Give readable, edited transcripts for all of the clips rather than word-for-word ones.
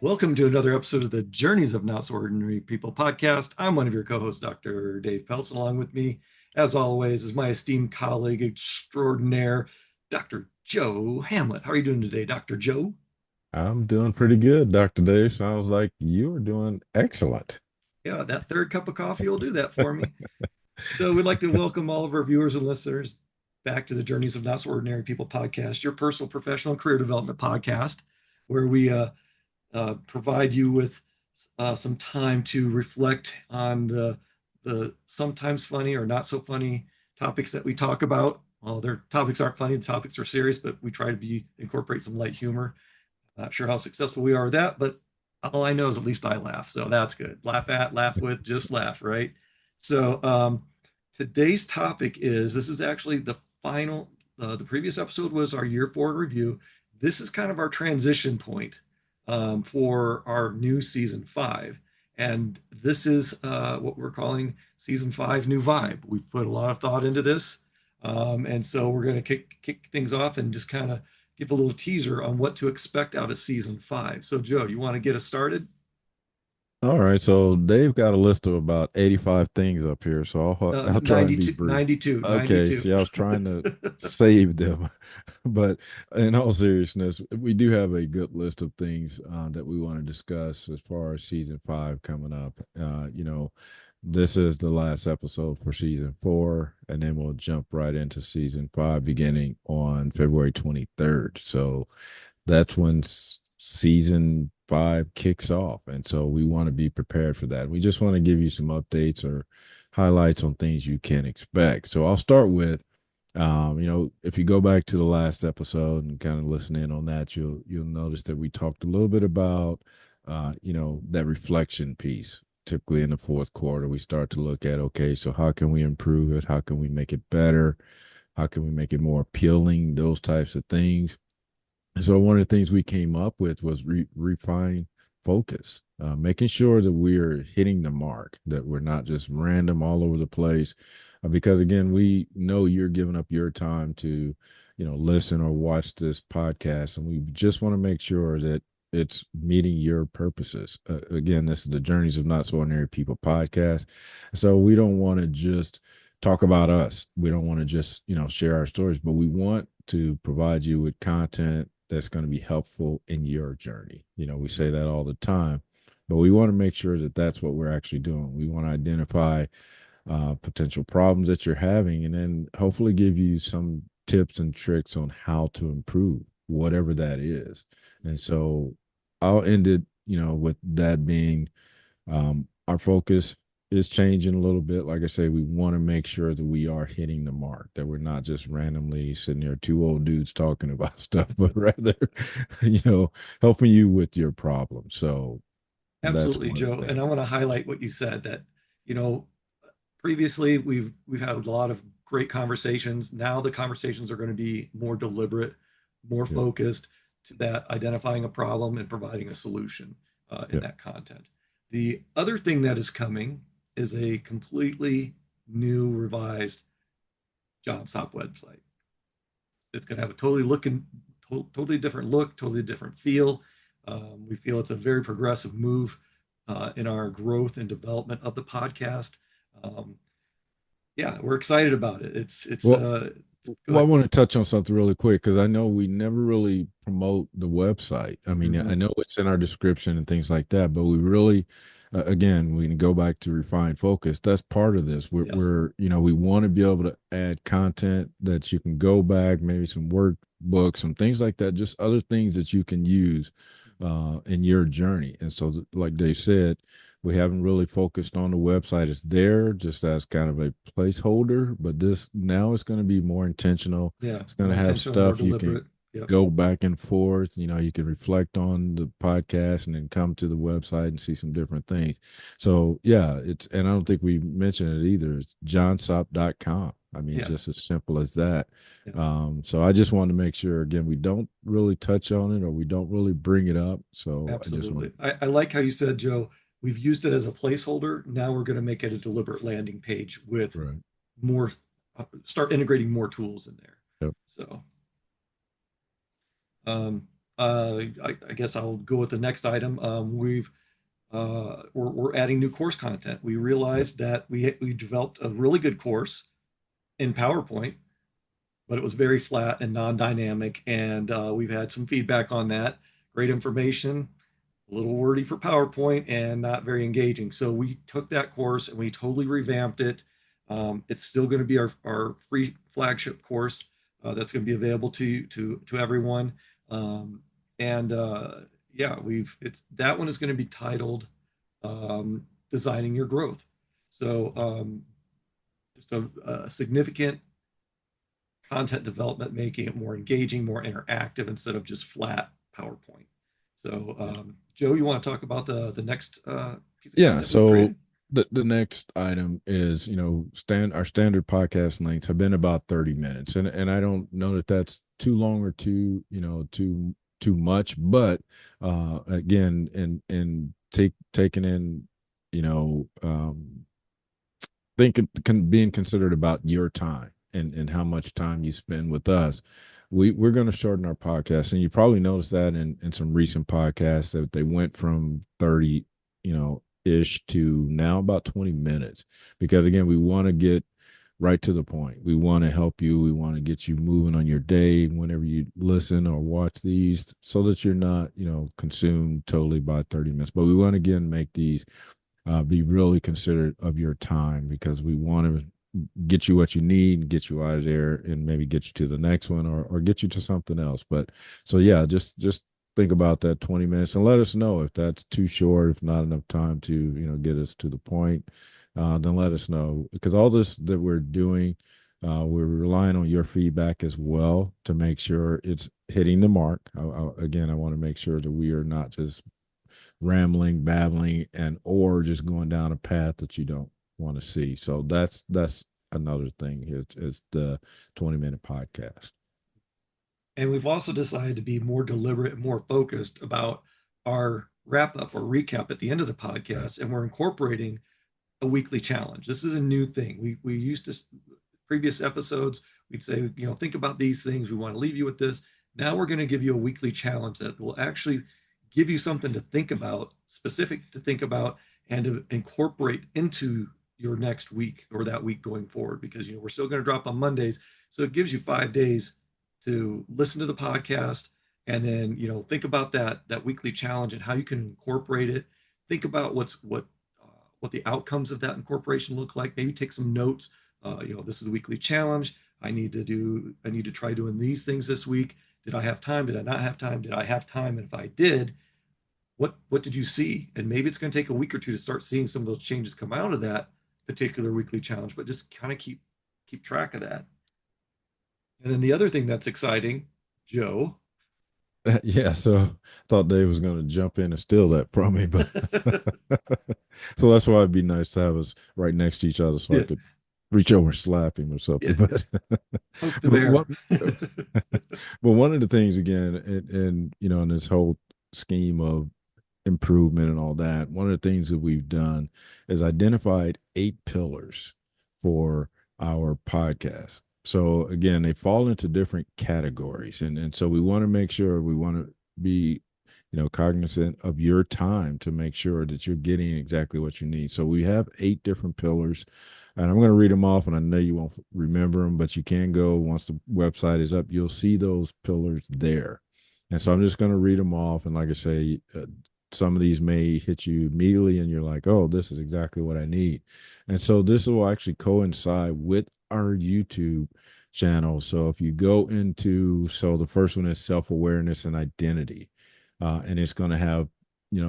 Welcome to another episode of the Journeys of Not So Ordinary People podcast. I'm one of your co-hosts, Dr. Dave Peltz, and along with me, as always, is my esteemed colleague extraordinaire, Dr. Joe Hamlett. How are you doing today, Dr. Joe? I'm doing pretty good, Dr. Dave. Sounds like you are doing excellent. Yeah, that third cup of coffee will do that for me. So we'd like to welcome all of our viewers and listeners back to the Journeys of Not So Ordinary People podcast, your personal, professional, and career development podcast, where we provide you with some time to reflect on the sometimes funny or not so funny topics that we talk about. Well, their topics aren't funny; the topics are serious, but we try to be incorporate some light humor. Not sure how successful we are with that, but all I know is at least I laugh, so that's good. Laugh at, laugh with, just laugh, right? So today's topic is this is actually the final. The previous episode was our year forward review. This is kind of our transition point for our new season five. And this is what we're calling season five new vibe. We've put a lot of thought into this. And so we're going to kick things off and just kind of give a little teaser on what to expect out of season five. So, Joe, do you want to get us started? All right, so Dave got a list of about 85 things up here, so I'll try and be 92, brief. 92, Okay, 92. see, I was trying to save them, but in all seriousness, we do have a good list of things that we want to discuss as far as season five coming up. This is the last episode for season four, and then we'll jump right into season five beginning on February 23rd. So that's when season five kicks off. And so we want to be prepared for that. We just want to give you some updates or highlights on things you can expect. So I'll start with if you go back to the last episode and kind of listen in on that, you'll notice that we talked a little bit about that reflection piece. Typically in the fourth quarter, we start to look at, okay, so how can we improve it? How can we make it better? How can we make it more appealing? Those types of things. So one of the things we came up with was refine focus, making sure that we're hitting the mark, that we're not just random all over the place. Because again, we know you're giving up your time to, listen or watch this podcast, and we just want to make sure that it's meeting your purposes. Again, this is the Journeys of Not So Ordinary People podcast, so we don't want to just talk about us. We don't want to just share our stories, but we want to provide you with content that's going to be helpful in your journey. We say that all the time, but we want to make sure that that's what we're actually doing. We want to identify potential problems that you're having and then hopefully give you some tips and tricks on how to improve whatever that is. And so I'll end it, with that being our focus is changing a little bit. Like I say, we want to make sure that we are hitting the mark, that we're not just randomly sitting there, two old dudes talking about stuff, but rather, helping you with your problem. So that's Absolutely, one of the Joe. And I things. want to highlight what you said that, you know, previously we've had a lot of great conversations. Now the conversations are going to be more deliberate, more Yep. focused to that identifying a problem and providing a solution in Yep. that content. The other thing that is coming is a completely new revised job stop website. It's going to have a totally different look, totally different feel. We feel it's a very progressive move in our growth and development of the podcast. Um, yeah, we're excited about it. Well, Go I ahead. want to touch on something really quick because I know we never really promote the website. I mean, I Mhm. know it's in our description and things like that, but we really, again, we can go back to refine focus. That's part of this. Yes. We want to be able to add content that you can go back, maybe some workbooks, some things like that, just other things that you can use in your journey. And so, like Dave said, we haven't really focused on the website. It's there just as kind of a placeholder, but this now it's going to be more intentional. Yeah, It's going more to have intentional, more stuff you can deliberate. Yep. go back and forth. You can reflect on the podcast and then come to the website and see some different things. So, yeah, and I don't think we mentioned it either. It's johnsop.com. I mean, Yeah. just as simple as that. Yeah. So I just wanted to make sure again we don't really touch on it or we don't really bring it up. So I just want Absolutely. I like how you said, Joe, we've used it as a placeholder. Now we're going to make it a deliberate landing page with right. more, start integrating more tools in there. Yep. So, um, I guess I'll go with the next item. We're adding new course content. We Yep. realized that we developed a really good course in PowerPoint, but it was very flat and non-dynamic, and we've had some feedback on that. Great information, a little wordy for PowerPoint, and not very engaging. So we took that course and we totally revamped it. It's still going to be our free flagship course that's going to be available to everyone. Um, and yeah, we've it's that one is going to be titled "Designing Your Growth." So just a significant content development, making it more engaging, more interactive instead of just flat PowerPoint. So, Joe, you want to talk about the next piece of Yeah. content we've So created? the next item is, our standard podcast lengths have been about 30 minutes. And I don't know that that's too long or too much, but again, and taking in, you know, thinking being considered about your time and how much time you spend with us. We're going to shorten our podcast, and you probably noticed that in some recent podcasts that they went from 30 ish to now about 20 minutes, because again, we want to get right to the point. We want to help you. We want to get you moving on your day whenever you listen or watch these, so that you're not consumed totally by 30 minutes. But we want to again make these be really considerate of your time, because we want to get you what you need, get you out of there, and maybe get you to the next one, or get you to something else. But so yeah, just think about that 20 minutes and let us know if that's too short, if not enough time to get us to the point. Then let us know, because all this that we're doing, we're relying on your feedback as well to make sure it's hitting the mark. Again, I want to make sure that we are not just rambling, babbling, and or just going down a path that you don't want to see. So that's another thing here is the 20-minute podcast. And we've also decided to be more deliberate and more focused about our wrap up or recap at the end of the podcast. And we're incorporating a weekly challenge. This is a new thing. We used to previous episodes, we'd say, think about these things. We want to leave you with this. Now we're going to give you a weekly challenge that will actually give you something to think about, specific to think about, and to incorporate into your next week or that week going forward. Because we're still going to drop on Mondays, so it gives you 5 days to listen to the podcast, and then think about that weekly challenge and how you can incorporate it. Think about what the outcomes of that incorporation look like. Maybe take some notes. This is a weekly challenge. I need to try doing these things this week. Did I have time? Did I not have time? Did I have time? And if I did, what did you see? And maybe it's going to take a week or two to start seeing some of those changes come out of that particular weekly challenge, but just kind of keep track of that. And then the other thing that's exciting, Joe. Yeah, so I thought Dave was going to jump in and steal that from me, but so that's why it'd be nice to have us right next to each other, so I Yeah, could reach over and slap him or something. yeah, But poke the but bear. one but one of the things again, and in this whole scheme of improvement and all that, one of the things that we've done is identified 8 pillars for our podcast. So again, they fall into different categories, and so we want to make sure, we want to be cognizant of your time to make sure that you're getting exactly what you need. So we have 8 different pillars, and I'm going to read them off, and I know you won't remember them, but you can go once the website is up, you'll see those pillars there. And so I'm just going to read them off, and like I say, some of these may hit you immediately and you're like, oh, this is exactly what I need. And so this will actually coincide with our YouTube channel. So if you go into, so the first one is self-awareness and identity. And it's going to have,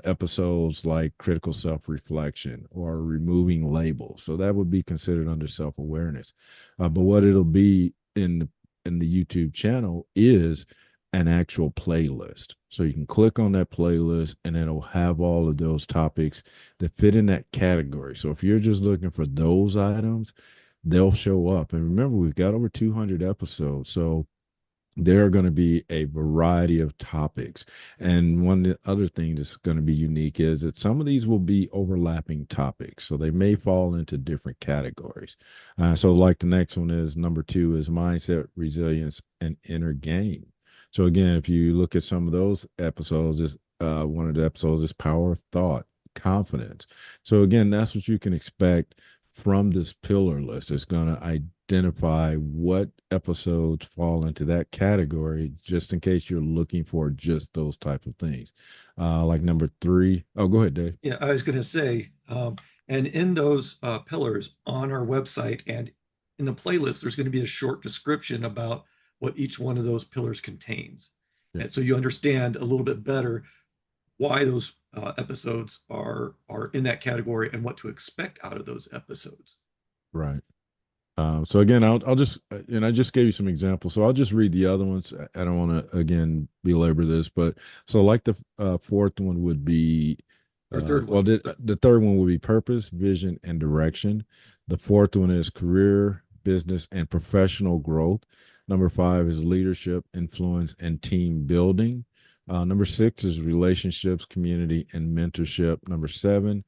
episodes like critical self-reflection or removing labels. So that would be considered under self-awareness. But what it'll be in the YouTube channel is an actual playlist. So you can click on that playlist and it'll have all of those topics that fit in that category. So if you're just looking for those items, they'll show up. And remember, we've got over 200 episodes. So there are going to be a variety of topics. And one of the other things that's going to be unique is that some of these will be overlapping topics. So they may fall into different categories. So like the next one is number 2 is mindset, resilience, and inner game. So again, if you look at some of those episodes, is one of the episodes is power of thought, confidence. So again, that's what you can expect from this pillar list. It's going to identify what episodes fall into that category, just in case you're looking for just those type of things. Like number three. Oh, go ahead, Dave. Yeah, I was going to say, and in those pillars on our website and in the playlist, there's going to be a short description about what each one of those pillars contains. Yeah, And so you understand a little bit better why those episodes are in that category and what to expect out of those episodes. right. So again, I'll just and I just gave you some examples. So I'll just read the other ones. I don't want to again belabor this, but so like the fourth one would be, Or third well, one. the third one would be purpose, vision, and direction. The fourth one is career, business, and professional growth. Number five is leadership, influence, and team building. Number six is relationships, community, and mentorship. Number seven,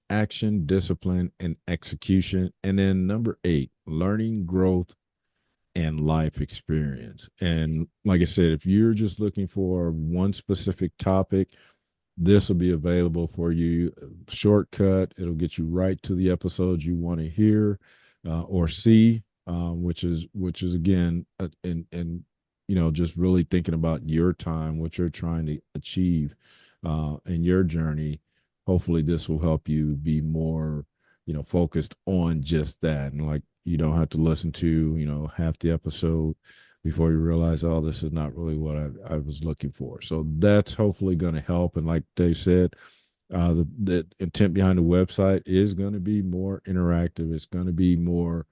action, discipline, and execution. And then number eight, learning, growth, and life experience. And like I said, if you're just looking for one specific topic, this will be available for you. Shortcut, it'll get you right to the episodes you want to hear or see, which is again, and just really thinking about your time, what you're trying to achieve in your journey. Hopefully, this will help you be more, focused on just that, and like you don't have to listen to half the episode before you realize, oh, this is not really what I was looking for. So that's hopefully going to help. And like Dave said, the intent behind the website is going to be more interactive. It's going to be more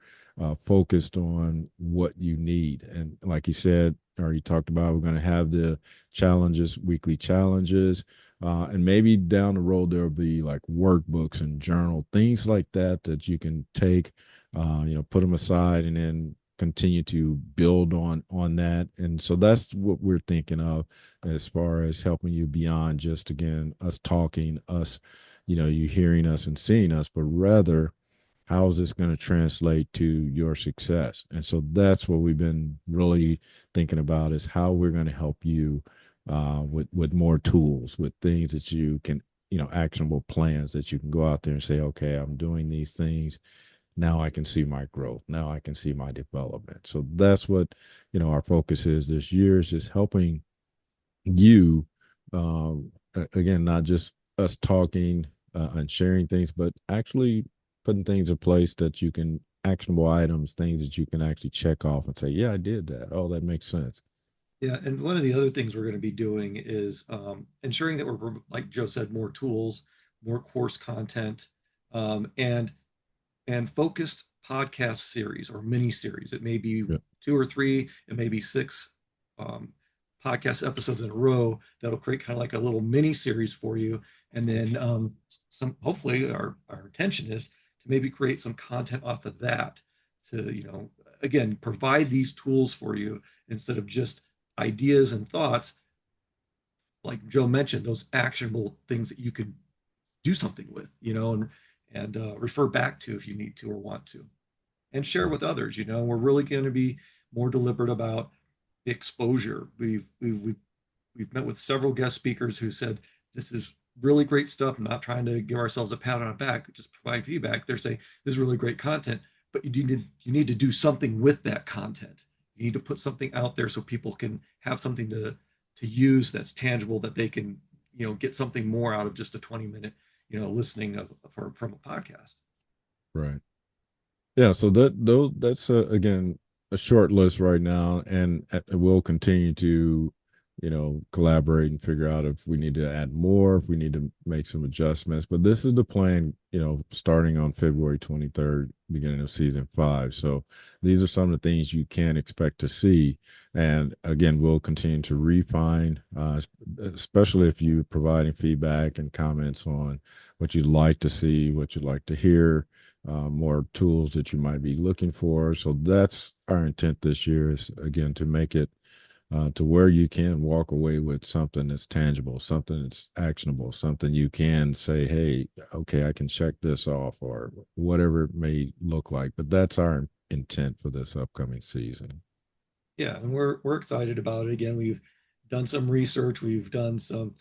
focused on what you need. And like you said, or you talked about, we're going to have the challenges, weekly challenges. And maybe down the road, there'll be like workbooks and journal, things like that, that you can take, put them aside and then continue to build on that. And so that's what we're thinking of as far as helping you beyond just again us talking, us, you hearing us and seeing us, but rather how is this going to translate to your success. And so that's what we've been really thinking about, is how we're going to help you with more tools, with things that you can, actionable plans that you can go out there and say, okay, I'm doing these things, now I can see my growth, now I can see my development. So that's what our focus is this year, is just helping you, again, not just us talking and sharing things, but actually putting things in place that you can, actionable items, things that you can actually check off and say, yeah, I did that, oh, that makes sense. Yeah, and one of the other things we're going to be doing is ensuring that we're, like Joe said, more tools, more course content, and focused podcast series or mini series. It may be Yeah. two or three, it may be six um, podcast episodes in a row that'll create kind of like a little mini series for you. And then some, hopefully, our intention is to maybe create some content off of that to, again, provide these tools for you instead of just ideas and thoughts. Like Joe mentioned, those actionable things that you can do something with, and refer back to if you need to or want to, and share Right. with others. We're really going to be more deliberate about the exposure. We've met with several guest speakers who said this is really great stuff. I'm not trying to give ourselves a pat on the back, just provide feedback. They're saying this is really great content, but you need to do something with that content. You need to put something out there so people can have something to use that's tangible, that they can get something more out of just a 20-minute listening from a podcast. Right. Yeah, so that's again a short list right now, and we'll continue to, collaborate and figure out if we need to add more, if we need to make some adjustments. But this is the plan, starting on February 23rd, beginning of season five. So these are some of the things you can expect to see, and again, we'll continue to refine, especially if you're providing feedback and comments on what you'd like to see, what you'd like to hear, more tools that you might be looking for. So that's our intent this year, is again to make it to where you can walk away with something that's tangible, something that's actionable, something you can say, hey, okay, I can check this off, or whatever it may look like. But that's our intent for this upcoming season. Yeah, and we're excited about it. Again, we've done some research. We've done some,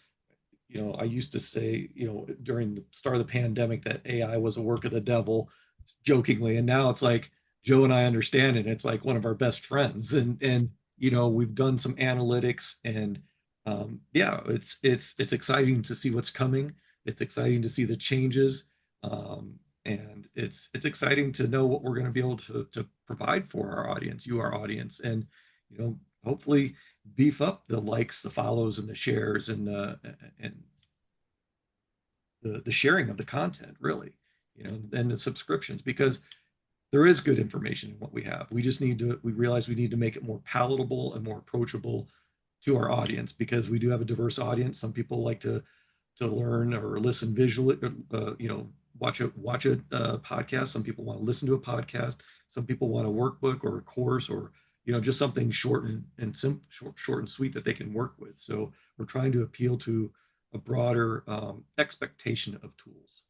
I used to say, during the start of the pandemic that AI was a work of the devil, jokingly, and now it's like Joe and I understand it. It's like one of our best friends, and we've done some analytics, and yeah, it's exciting to see what's coming. It's exciting to see the changes, and it's exciting to know what we're going to be able to provide for our audience, our audience, and hopefully beef up the likes, the follows, and the shares, and the sharing of the content, really, and the subscriptions, because there is good information in what we have. We realize we need to make it more palatable and more approachable to our audience, because we do have a diverse audience. Some people like to learn or listen visually, watch a podcast. Some people want to listen to a podcast. Some people want a workbook or a course, or just something short and simple, short and sweet that they can work with. So we're trying to appeal to a broader expectation of tools.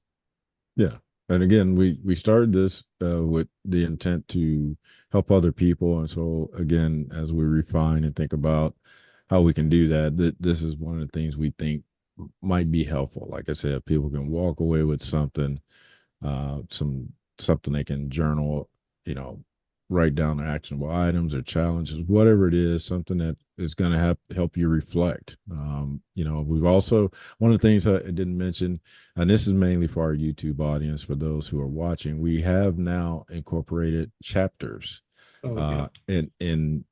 Yeah. And again, we started this with the intent to help other people. And so again, as we refine and think about how we can do that, this is one of the things we think might be helpful. Like I said, people can walk away with something, something they can journal, you know, write down their actionable items or challenges, whatever it is, something that is going to help you reflect. We've also, one of the things I didn't mention, and this is mainly for our YouTube audience, for those who are watching, we have now incorporated chapters Oh yeah. in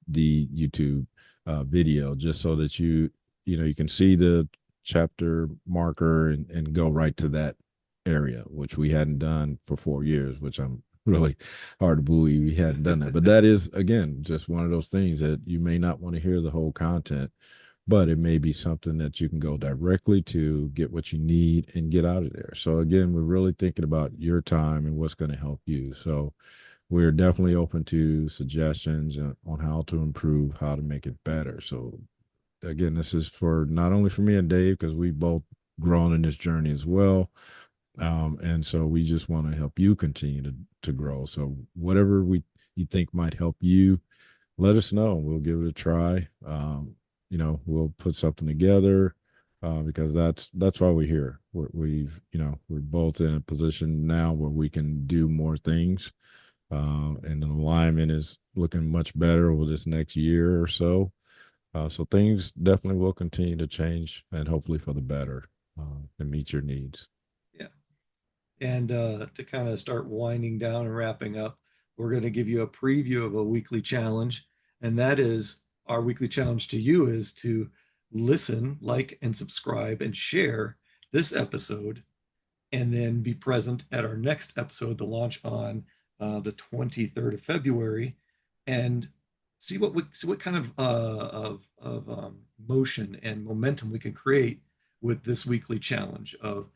the YouTube video, just so that you can see the chapter marker and go right to that area, which we hadn't done for 4 years, which I'm really hard to believe we hadn't done that. But that is, again, just one of those things that you may not want to hear the whole content, but it may be something that you can go directly to, get what you need, and get out of there. So again, we're really thinking about your time and what's going to help you. So we're definitely open to suggestions on how to improve, how to make it better. So again, this is for not only for me and Dave, because we've both grown in this journey as well. And so we just want to help you continue to grow. So whatever you think might help you, let us know. We'll give it a try. We'll put something together, because that's why we're here. We're both in a position now where we can do more things, and the alignment is looking much better over this next year or so. So things definitely will continue to change, and hopefully for the better, and meet your needs. Yeah. And to kind of start winding down and wrapping up, we're going to give you a preview of a weekly challenge. And that is, our weekly challenge to you is to listen, like, and subscribe and share this episode, and then be present at our next episode, the launch on the 23rd of February, and see what kind of motion and momentum we can create with this weekly challenge of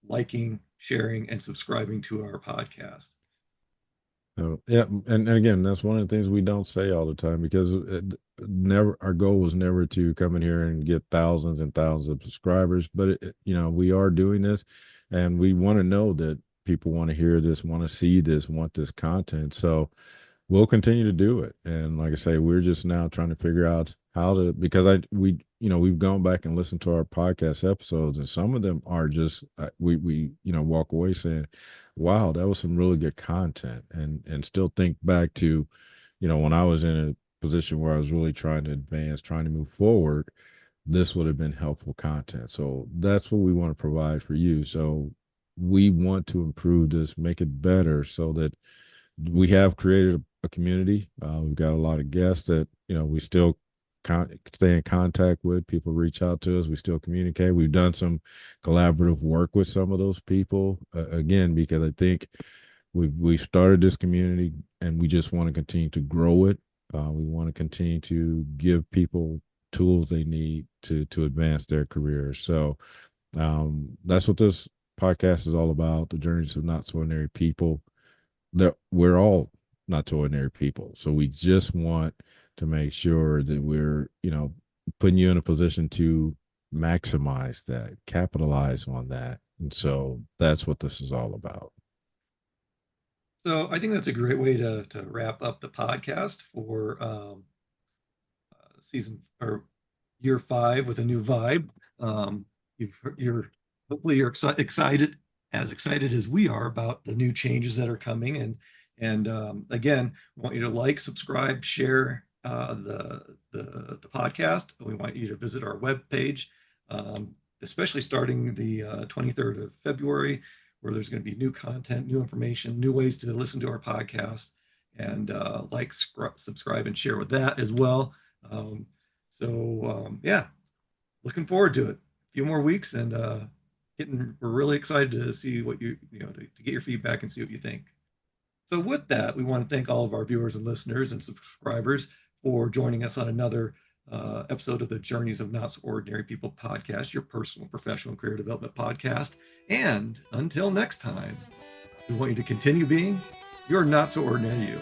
liking, sharing, and subscribing to our podcast. So, yeah, and again, that's one of the things we don't say all the time, because never, our goal was never to come in here and get thousands and thousands of subscribers, but we are doing this, and we want to know that people want to hear this, want to see this, want this content. So we'll continue to do it. And like I say, we're just now trying to figure out how to, because we've gone back and listened to our podcast episodes, and some of them are just, we walk away saying, wow, that was some really good content. And still think back to, when I was in a position where I was really trying to advance, trying to move forward, this would have been helpful content. So that's what we want to provide for you. So we want to improve this, make it better, so that we have created a community. We've got a lot of guests that we still stay in contact with. People reach out to us. We still communicate. We've done some collaborative work with some of those people, again, because I think we started this community, and we just want to continue to grow it. We want to continue to give people tools they need to advance their careers. So that's what this podcast is all about: the journeys of not so ordinary people. That we're all not so ordinary people. So we just want to make sure that we're, putting you in a position to maximize that, capitalize on that. And so that's what this is all about. So I think that's a great way to wrap up the podcast for season or year 5 with a new vibe. You're hopefully you're excited, as excited as we are about the new changes that are coming. And again, we want you to like, subscribe, share the podcast. We want you to visit our webpage, especially starting the 23rd of February, where there's going to be new content, new information, new ways to listen to our podcast, and like, subscribe, and share with that as well. Yeah, looking forward to it. A few more weeks, and we're really excited to see what to get your feedback and see what you think. So with that, we want to thank all of our viewers and listeners and subscribers for joining us on another episode of the Journeys of Not So Ordinary People podcast, your personal, professional, and career development podcast. And until next time, we want you to continue being your not so ordinary you.